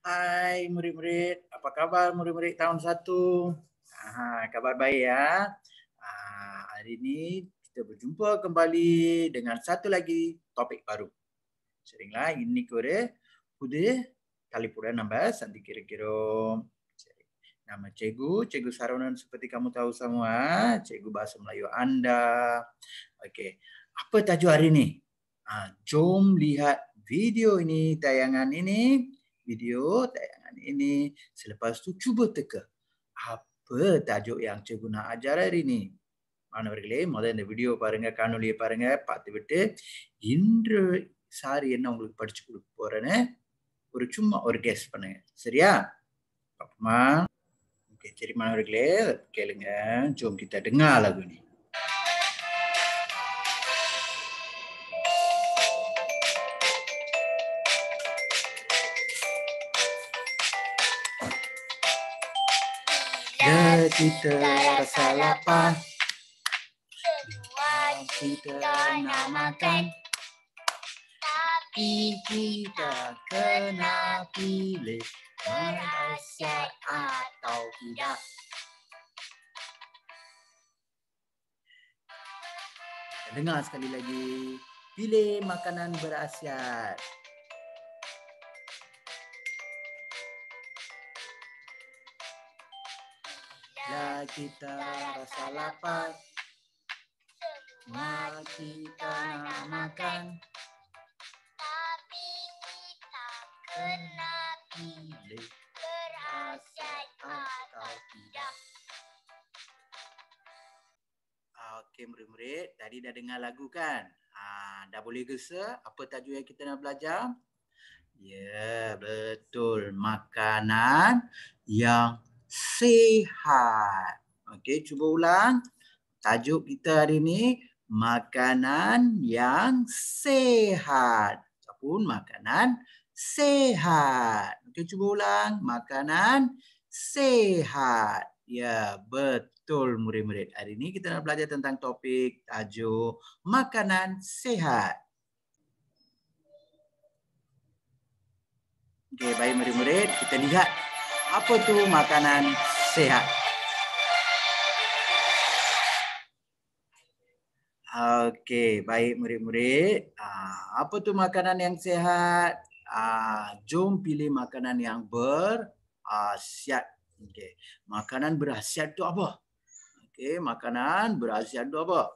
Hai murid-murid, apa kabar murid-murid tahun 1? Kabar baik ya. Hari ini kita berjumpa kembali dengan satu lagi topik baru. Seringlah ini kuda kali pura nambah nanti kira-kira nama Cikgu Saronan seperti kamu tahu semua, Cikgu Bahasa Melayu Anda. Okey, apa tajuk hari ini? Jom lihat video ini, tayangan ini. Selepas tu cuba teka apa tajuk yang cikgu nak ajar hari ini. மாணவர்களே முதல்ல இந்த வீடியோ பாருங்க, காணொலியை பாருங்க, பார்த்துவிட்டு இன்று சார் என்ன உங்களுக்கு படிச்சு கொடுக்க போறேன்னு சும்மா ஒரு கெஸ் பண்ணுங்க. சரியா? பாப்போமா? ஓகே, சரி மாணவர்களே கேளுங்க. jom kita dengar lagu ni. Kita rasa lapar, kita nak makan, tapi kita kena pilih berkhasiat atau tidak. Dengar sekali lagi, pilih makanan berkhasiat. Ya, kita rasa lapar, semua kita nak makan, tapi kita kena pilih berkhasiat atau tidak. Okey murid-murid, tadi dah dengar lagu kan? Dah boleh gesa apa tajuk yang kita nak belajar? Ya, betul. Makanan yang sihat. Okey, cuba ulang. Tajuk kita hari ini, makanan yang sihat. Ataupun makanan sihat. Okey, cuba ulang. Makanan sihat. Ya, betul murid-murid. Hari ini kita nak belajar tentang topik tajuk makanan sihat. Okey, baik murid-murid, kita lihat apa tu makanan sihat. Okey, baik murid-murid. Apa tu makanan yang sihat? Jom pilih makanan yang berkhasiat. Okey, makanan berkhasiat tu apa? Okey, makanan berkhasiat tu apa?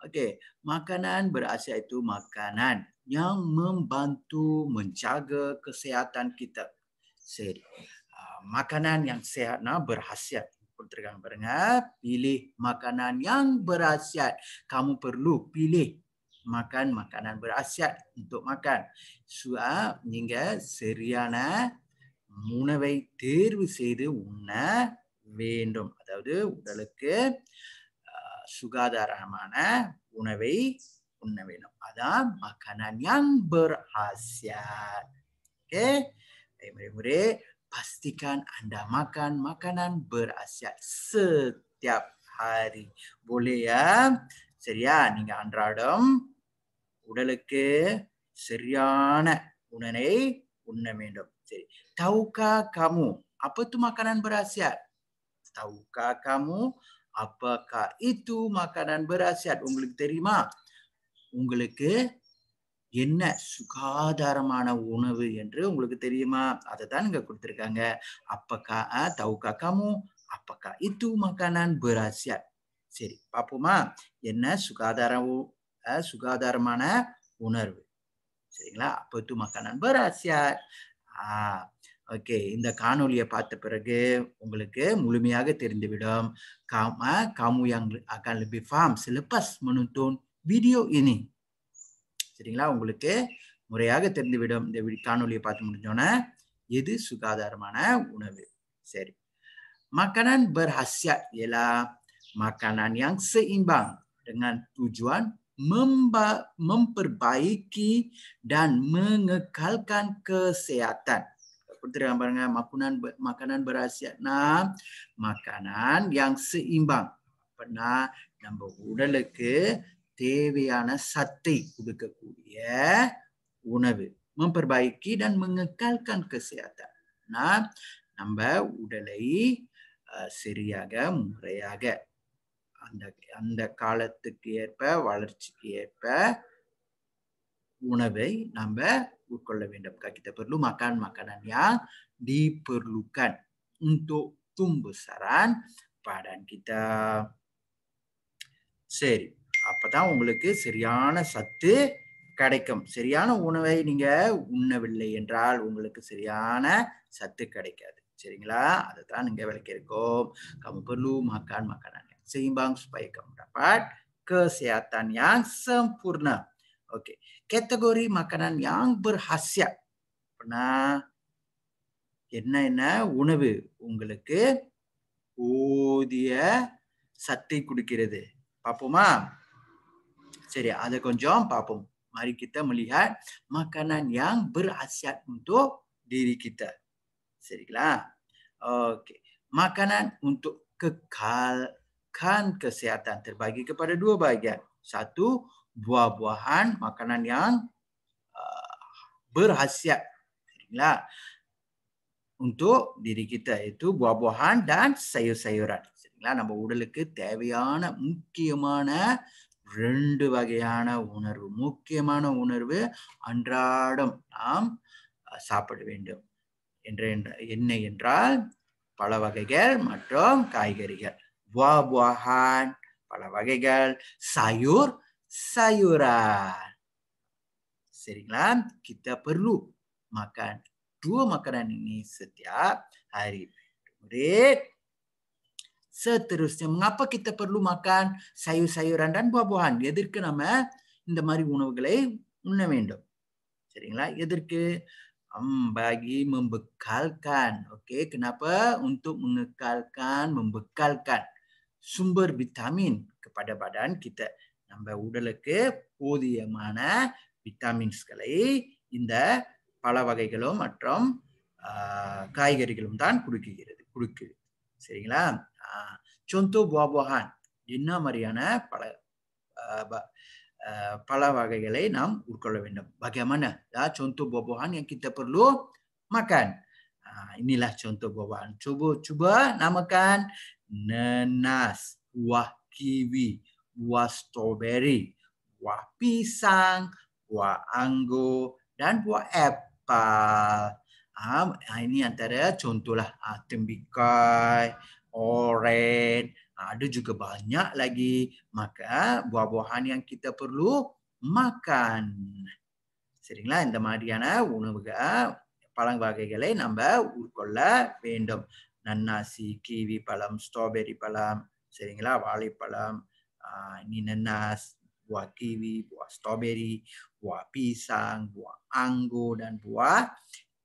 Okey, makanan berkhasiat itu makanan yang membantu menjaga kesihatan kita. Makanan yang sihat berkhasiat. Pilih makanan yang berkhasiat. Kamu perlu pilih makan makanan berkhasiat untuk makan. நீங்க சரியான உணவை தேர்வு செய்து உண்ண வேண்டும். அதாவது உடலுக்கு சுகாதாரமான உணவை உண்ண வேண்டும். அதான் makanan yang berkhasiat. Okey? Murid-murid, pastikan anda makan makanan berkhasiat setiap hari. Boleh ya? சரியா? நீங்க அன்றாடம் உடலுக்கு சரியான உணவை உண்ண வேண்டும். சரி. Tahukah kamu apa tu makanan berkhasiat? Tahukah kamu apakah itu makanan berkhasiat? உங்களுக்கு தெரியுமா? உங்களுக்கு என்ன சுகாதாரமான உணவு என்று உங்களுக்கு தெரியுமா? அதை தான் இங்க கொடுத்திருக்காங்க. tahukah kamu apakah itu makanan berkhasiat? சரி, பாப்போமா? என்ன சுகாதாரமான உணர்வு. சரிங்களா? அப்ப itu makanan berkhasiat. Okey, இந்த காணொளியை பார்த்த பிறகு உங்களுக்கு முழுமையாக தெரிந்துவிடும். Kamu yang akan lebih faham selepas menonton video ini. சரிங்களா? உங்களுக்கு முறையாக தெரிந்துவிடும். இந்த காணொளியை பார்த்து முடிஞ்சோன்னா எது சுகாதாரமான உணவு. சரி. Makanan berkhasiat ialah makanan yang seimbang dengan tujuan memperbaiki dan mengekalkan kesihatan. Makanan berkhasiat makanan yang seimbang. நம்ம உடலுக்கு தேவையான சத்தை கொடுக்கக்கூடிய உணவு. Memperbaiki dan mengekalkan kesihatan. நம்ம உடலை சரியாக முறையாக அந்த அந்த காலத்துக்கு ஏற்ப வளர்ச்சிக்கு ஏற்ப unaway namba utkalla வேண்டும். Kita perlu makan makanan yang diperlukan untuk tumbuh besaran badan kita. சரி, அப்பதான் உங்களுக்கு சரியான சத்து கிடைக்கும். சரியான உணவை நீங்க உண்ணவில்லை என்றால் உங்களுக்கு சரியான சத்து கிடைக்காது. சரிங்களா? அதுதான் நீங்க விளக்கியிருக்கோம். Kamu perlu makan makanan yang seimbang supaya kamu dapat kesehatan yang sempurna. Okey. Kategori makanan yang berkhasiat. Pernah என்ன உணவு உங்களுக்கு போதிய சத்தை கொடுக்கிறது? பாப்போமா? சரி, ada கொஞ்சம் பாப்போம். Mari kita melihat makanan yang berkhasiat untuk diri kita. சரிங்களா? Okey. Makanan untuk kekalkan kesehatan terbagi kepada dua bahagian. Satu, buah-buahan, makanan yang berkhasiat. சரிங்களா? Untuk diri kita itu buah-buahan dan sayur-sayuran. சரிங்களா? நம்ம உடலுக்கு தேவையான முக்கியமான 2 வகையான உணர்வு. முக்கியமான உணர்வு அன்றாடம் நாம் சாப்பிட வேண்டும். என்ன என்றால் பழ வகைகள் மற்றும் காய்கறிகள். Buah-buahan, பழ வகைகள், sayur-sayuran. சரிங்களா? Kita perlu makan 2 makanan ini setiap hari. Murid, seterusnya mengapa kita perlu makan sayur-sayuran dan buah-buahan? எதற்கு நம்ம இந்த மாதிரி உணவுகளை உண்ண வேண்டும்? சரிங்களா? எதற்கு? Bagi membekalkan. Okey, kenapa? Untuk mengekalkan, membekalkan sumber vitamin kepada badan kita. நம்ம உடலுக்கு போதியமான விட்டமின்ஸ்களை இந்த பல வகைகளும் மற்றும் காய்கறிகளும் தான் கொடுக்குது. சரிங்களா? contoh buah-buahan. என்ன மாதிரியான பல வகைகளை நாம் உட்கொள்ள வேண்டும். Bagaimana? Contoh buah-buahan yang kita perlu makan. Inilah contoh buah-buahan. Cuba namakan nanas, buah kiwi, buah strawberry, buah pisang, buah anggur dan buah apple. Ini antara contohlah. Tembikai, oren, ada juga banyak lagi. Maka buah-buahan yang kita perlu makan. சரிங்களா? இந்த மாதிரியான பழம் வகைகளை நம்ம உட்கொள்ள வேண்டும். நன்னாசி, கிவி பழம், ஸ்ட்ராபெரி பழம், சரிங்களா? வாழைப்பழம், ini nanas, buah kiwi, buah strawberry, buah pisang, buah anggur dan buah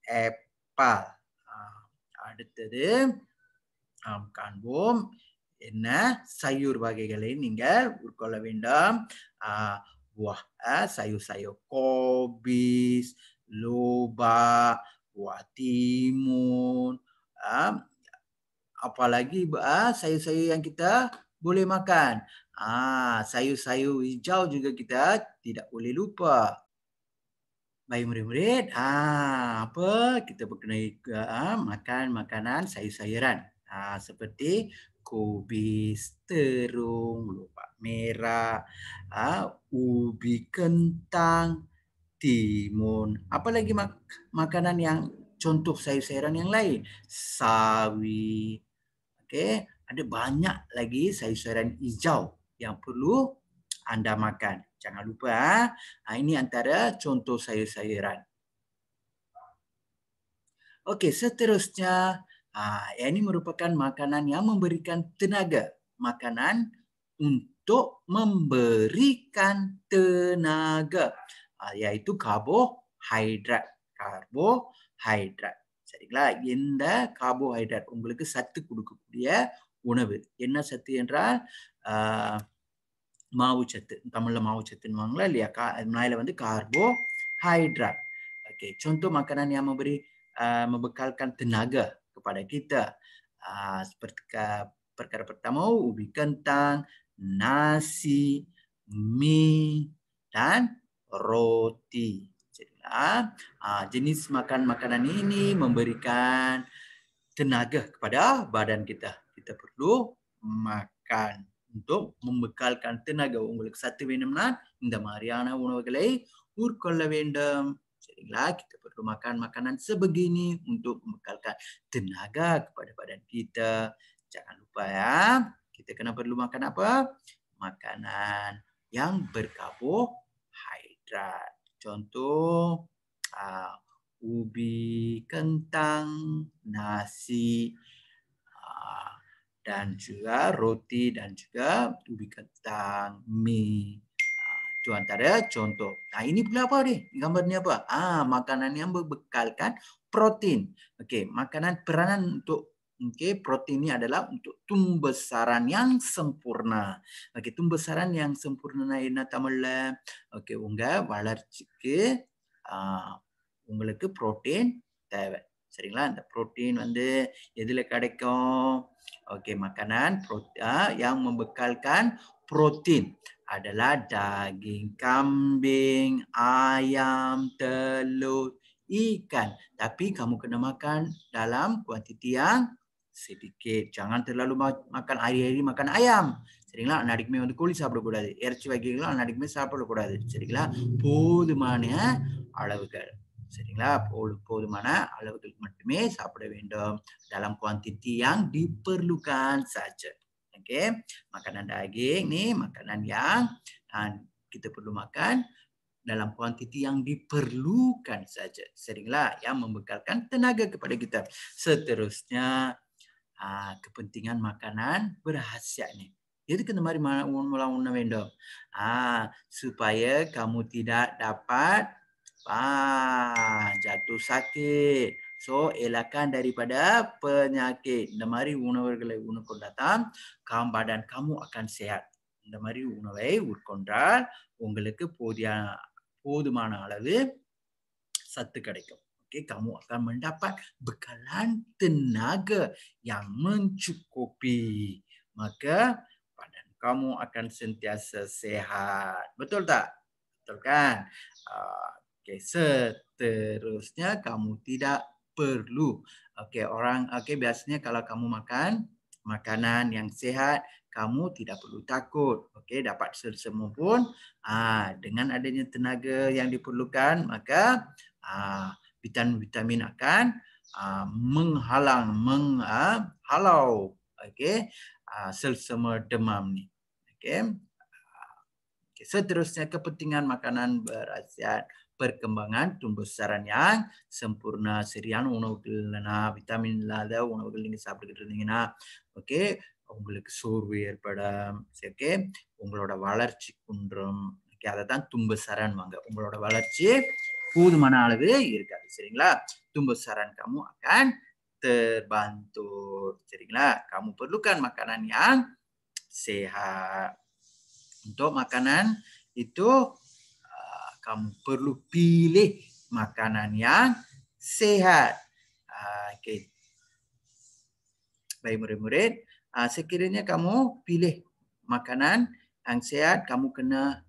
apple. அடுத்தது காண்போம். என்ன sayur வகைகளை நீங்கள் உட்கொள்ள வேண்டும். Buah sayur-sayur kobis, lobak, buah timun, apalagi sayur-sayur yang kita boleh makan. Sayur-sayur hijau juga kita tidak boleh lupa. Baik murid-murid, apa kita berkenai makan makanan sayur-sayuran. Seperti kubis, terung, lobak merah, ubi kentang, timun. Apa lagi makanan yang contoh sayur-sayuran yang lain? Sawi. Okey, ada banyak lagi sayur-sayuran hijau yang perlu anda makan. Jangan lupa, ini antara contoh sayur-sayuran. Okey, seterusnya, ini merupakan makanan yang memberikan tenaga. Makanan untuk memberikan tenaga, iaitu karbohidrat. Karbohidrat. சரிங்களா? இந்த கார்போஹைட்ரேட் உங்களுக்கு சத்து கொடுக்கக்கூடிய உணவு. என்ன சத்து என்றால் மாவுச்சத்து. தமிழ்ல மாவுச்சத்துன்னுவாங்களா இல்லையா? நாயில வந்து karbohidrat. Okey, contoh makanan yang membekalkan tenaga kepada kita. Seperti perkara pertama, ubi kentang, nasi, mie dan roti. jenis makanan ini memberikan tenaga kepada badan kita. Kita perlu makan untuk membekalkan tenaga. உங்களுக்கு சத்து வேணும்னா இந்த மாதிரியான உணவுகளை உட்கொள்ள வேண்டும். சரிங்களா? Kita perlu makan makanan sebegini untuk membekalkan tenaga kepada badan kita. Jangan lupa ya, kita kena perlu makan apa? Makanan yang berkarbohidrat. Contoh, ubi, kentang, nasi, dan juga roti dan juga ubi kentang, mie. Itu antara contoh. Nah, ini pula apa ni? Gambar ni apa? Makanan yang berbekalkan protein. Okey, makanan peranan untuk protein ini adalah untuk tumbesaran yang sempurna. Okey, tumbesaran yang sempurna என்ன தமிழ்ல? ஓகே, உங்க வளர்ச்சிக்கு உங்களுக்கு புரோட்டீன் தேவை. சரிங்களா? இந்த புரோட்டீன் வந்து எதுல கிடைக்கும்? Okey, makanan yang membekalkan protein adalah daging kambing, ayam, telur, ikan. Tapi kamu kena makan dalam kuantiti yang sedikit. Jangan terlalu makan hari-hari makan ayam. சரிங்களா? அன்னாடிக்குமே வந்து கோழி சாப்பிடக்கூடாது. இறைச்சி வகைகளும் அன்னாடிக்குமே சாப்பிடக்கூடாது. சரிங்களா? போதுமான அளவுகள். சரிங்களா? போதுமான அளவுகள் மட்டுமே சாப்பிட வேண்டும். Dalam kuantiti yang diperlukan saja. Okey, makanan daging ni makanan yang kita perlu makan dalam kuantiti yang diperlukan saja. சரிங்களா? Yang membekalkan tenaga kepada kita. Seterusnya, kepentingan makanan berkhasiat ni. எதுக்கு இந்த மாதிரி உணவுலாம் உண்ண வேண்டும்? Supaya kamu tidak dapat jatuh sakit. So, elakkan daripada penyakit. இந்த மாதிரி உணவுகளை உட்கொண்டாதான் badan kamu akan sehat. இந்த மாதிரி உணவை உட்கொண்டால் உங்களுக்கு போதுமான அளவு சத்து கிடைக்கும். Okey, kamu akan mendapat bekalan tenaga yang mencukupi. Maka badan kamu akan sentiasa sehat. Betul tak? Betul kan? Okey, seterusnya kamu tidak perlu. Okey, biasanya kalau kamu makan makanan yang sehat, kamu tidak perlu takut. Okey, dapat semua pun dengan adanya tenaga yang diperlukan, maka vitamin-vitamin akan menghalau sel-sel demam ni. Okey. Seterusnya, kepentingan makanan berkhasiat perkembangan tumbuh-besaran yang sempurna. சரியான உணவுகள் இல்லைனா, விட்டமின் இல்லாத உணவுகள் நீங்க சாப்பிட்டுக்கிட்டு இருந்தீங்கன்னா, ஓகே, உங்களுக்கு சோர்வு ஏற்படும். ஓகே, உங்களோட வளர்ச்சி குன்றும். ஓகே, அதை தான் tumbuh-besaran. உங்களோட வளர்ச்சி போதுமான அளவு இருக்காது. சரிங்களா? Tumbuh-besaran kamu akan terbantu. சரிங்களா? Kamu perlukan makanan yang sehat. Untuk makanan itu kamu perlu pilih makanan yang sehat. Okay. Baik murid-murid, sekiranya kamu pilih makanan yang sehat, kamu kena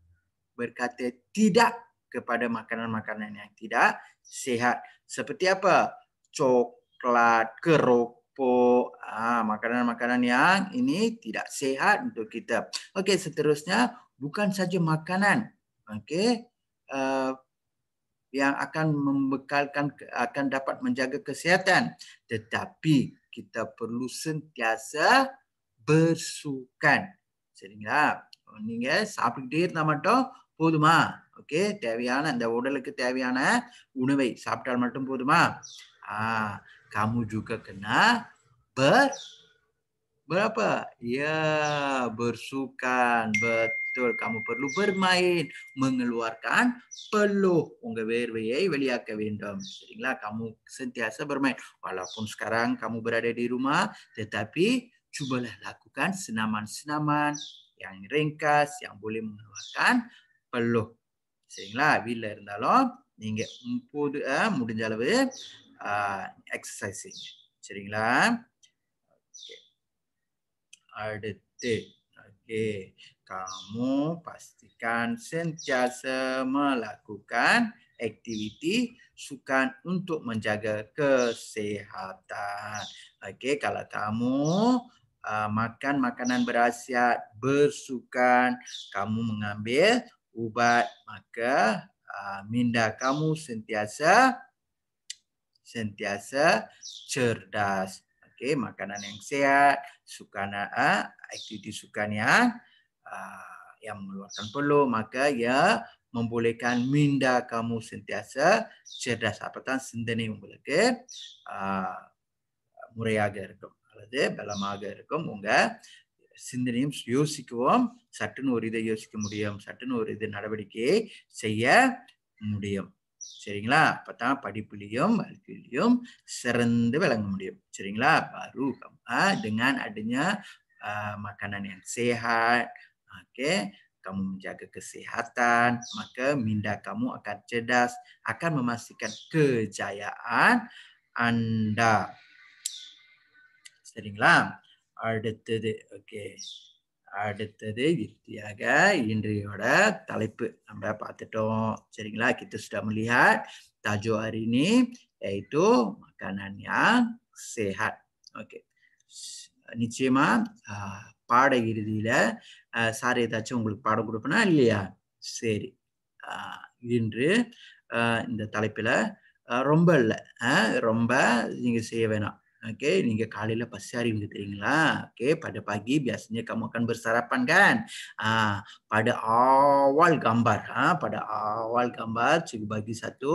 berkata tidak kepada makanan-makanan yang tidak sehat. Seperti apa? Coklat, keropok, makanan-makanan yang ini tidak sehat untuk kita. Okey, seterusnya bukan saja makanan, okey, yang akan membekalkan, akan dapat menjaga kesihatan, tetapi kita perlu sentiasa bersukan. சரிங்களா? நீங்க சாப்பிட்டுக்கிட்டே இருந்தா மட்டும் போதுமா? ஓகே, தேவையான அந்த உடலுக்கு தேவையான உணவை சாப்பிட்டால் மட்டும் போதுமா? Kamu juga kena bersukan. Betul, kamu perlu bermain, mengeluarkan peluh. உங்க வேர்வையை வெளியாக்க வேண்டும். சரிங்களா? Kamu sentiasa bermain. Walaupun sekarang kamu berada di rumah, tetapi cubalah lakukan senaman-senaman yang ringkas, yang boleh mengeluarkan peluh. சரிங்களா? வீட்டில் இருந்தாலும் நீங்க முடிஞ்ச அளவு எக்ஸசைஸ் செய்யுங்க. சரிங்களா? அடுத்து, kamu pastikan sentiasa melakukan aktiviti sukan untuk menjaga kesehatan. Okey, kalau kamu makan makanan berkhasiat, bersukan, kamu mengambil ubat, maka minda kamu sentiasa cerdas. Okey, makanan yang sehat, sukan aktiviti sukan yang mengeluarkan peluh, maka ia membolehkan minda kamu sentiasa cerdas. Apatah sendiri membolehkan முறையாக இருக்கும் அல்லது பலமாக இருக்கும். உங்க சிந்தனையும் யோசிக்கவும் சட்டுன்னு ஒரு இதை யோசிக்க முடியும், சட்டுன்னு ஒரு இது நடவடிக்கையை செய்ய முடியும். சரிங்களா? அப்பதான் படிப்புலையும் வாழ்க்கையிலையும் சிறந்து விளங்க முடியும். சரிங்களா? Baru dengan adanya makanan yang sehat, okay, kamu menjaga kesehatan, maka minda kamu akan cerdas, akan memastikan kejayaan Anda. சரிங்களா? அடுத்தது ஓகே, அடுத்தது இறுதியாக இன்றையோட தலைப்பு நம்ம பார்த்துட்டோம். சரிங்களா? Kita sudah melihat tajuk hari ini yaitu makanan yang sehat. Okey. நிச்சயமா பாட இறுதியில சார் ஏதாச்சும் உங்களுக்கு பாடம் கொடுப்பனா இல்லையா? சரி. இன்று இந்த தலைப்பில ரொம்ப இல்ல. ரொம்ப நீங்க செய்ய வேணாம். Okey, நீங்க காலையில pasti அறிவீங்க தெரியுங்களா? Okey, pada pagi biasanya kamu akan bersarapan kan? Pada awal gambar, pada awal gambar cikgu bagi satu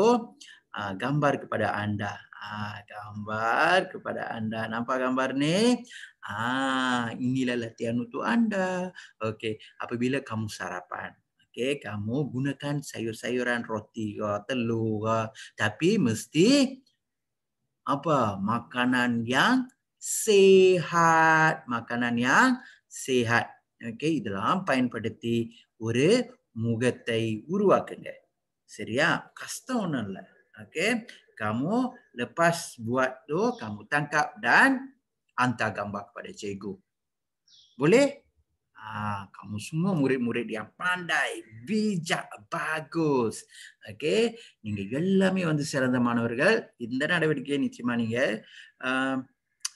gambar kepada anda. Gambar kepada anda. Nampak gambar ni? Inilah latihan untuk anda. Okey, apabila kamu sarapan, okey, kamu gunakan sayur-sayuran, roti ke, telur ke, tapi mesti apa? Makanan yang sehat. Makanan yang sehat. Okey, இதெல்லாம் பயன்படுத்தி ஒரு முகத்தை உருவாக்குங்க. சரியா? கஷ்டம் ஒண்ணும் இல்ல. Okey, kamu lepas buat tu, kamu tangkap dan hantar gambar kepada cikgu. Boleh? Kamu semua murid-murid yang pandai, bijak, bagus. Okey, நீங்க எல்லாமே வந்து சிறந்த மாணவர்கள். இந்த நடவடிக்கையை நிச்சயமா நீங்க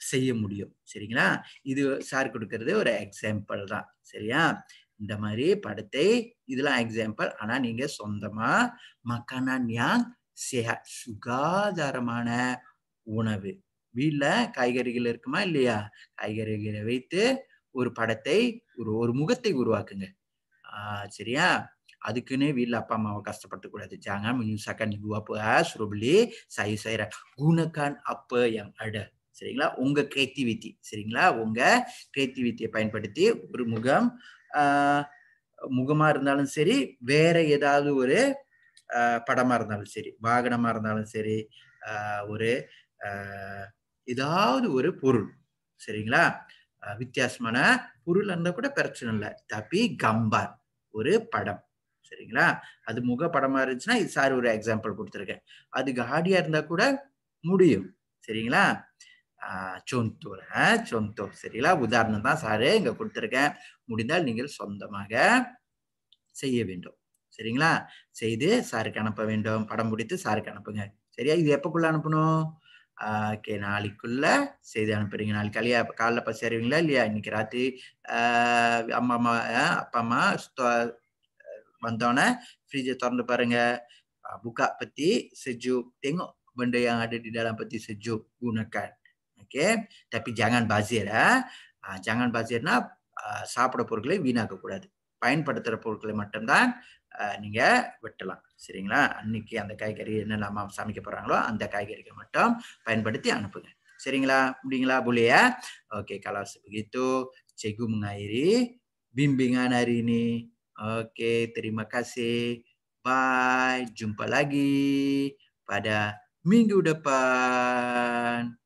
செய்ய முடியும். சரிங்களா? இது சார் கொடுக்கிறது ஒரு எக்ஸாம்பிள் தான். சரியா? இந்த மாதிரி படத்தை இதெல்லாம் எக்ஸாம்பிள். ஆனா நீங்க சொந்தமா makanan yang sehat, சுகாதாரமான உணவு. வீட்ல காய்கறிகள் இருக்குமா இல்லையா? காய்கறிகளை வைத்து ஒரு படத்தை ஒரு முகத்தை உருவாக்குங்க. சரியா? அதுக்குன்னு வீட்ல அப்பா அம்மாவை கஷ்டப்படுத்தக் கூடாது. Jangan menyusahkan ibu bapa suruh beli sayur-sayuran. Gunakan apa yang ada. சரிங்களா? உங்க கிரியேட்டிவிட்டி. சரிங்களா? உங்க கிரியேட்டிவிட்டியை பயன்படுத்தி ஒரு முகமா இருந்தாலும் சரி, வேற ஏதாவது ஒரு படமா இருந்தாலும் சரி, வாகனமா இருந்தாலும் சரி, ஒரு ஏதாவது ஒரு பொருள். சரிங்களா? வித்தியாசமான பொருள் இருந்தா கூட பிரச்சனை இல்லை. tapi gambar, ஒரு படம். சரிங்களா? அது முக படமா இருந்துச்சுன்னா இது சார் ஒரு எக்ஸாம்பிள் கொடுத்துருக்கேன். அது காடியா இருந்தா கூட முடியும். சரிங்களா? contoh. சரிங்களா? உதாரணம் தான் சார் இங்க கொடுத்துருக்கேன். முடிந்தால் நீங்கள் சொந்தமாக செய்ய வேண்டும். சரிங்களா? செய்து சாருக்கு அனுப்ப வேண்டும். படம் பிடித்து சாருக்கு அனுப்புங்க. சரியா? இது எப்பக்குள்ள அனுப்பணும்? ஓகே, நாளைக்குள்ள செய்து அனுப்புறீங்க. நாளைக்கு காலைல பசி அறிவீங்களா இல்லையா? இன்னைக்கு ராத்திரி அப்பா அம்மா வந்தோடனே ஃப்ரிட்ஜை திறந்து பாருங்க. buka peti sejuk. Tengok benda yang ada di dalam peti sejuk. Gunakan. Okey, tapi jangan bazir. Jangan bazirனா சாப்பிட பொருட்களை வீணாக்க கூடாது. பயன்படுத்துற பொருட்களை மட்டும்தான் நீங்க வெட்டலாம். சரிங்களா? அன்னைக்கு அந்த காய்கறி என்னெல்லாம் சமைக்க போறாங்களோ அந்த காய்கறிகள் மட்டும் பயன்படுத்தி அனுப்புங்க. சரிங்களா? முடியுங்களா? Boleh ya? Okey, kalau begitu cikgu mengakhiri bimbingan hari ini. Okey, terima kasih. Bye. Jumpa lagi pada minggu depan.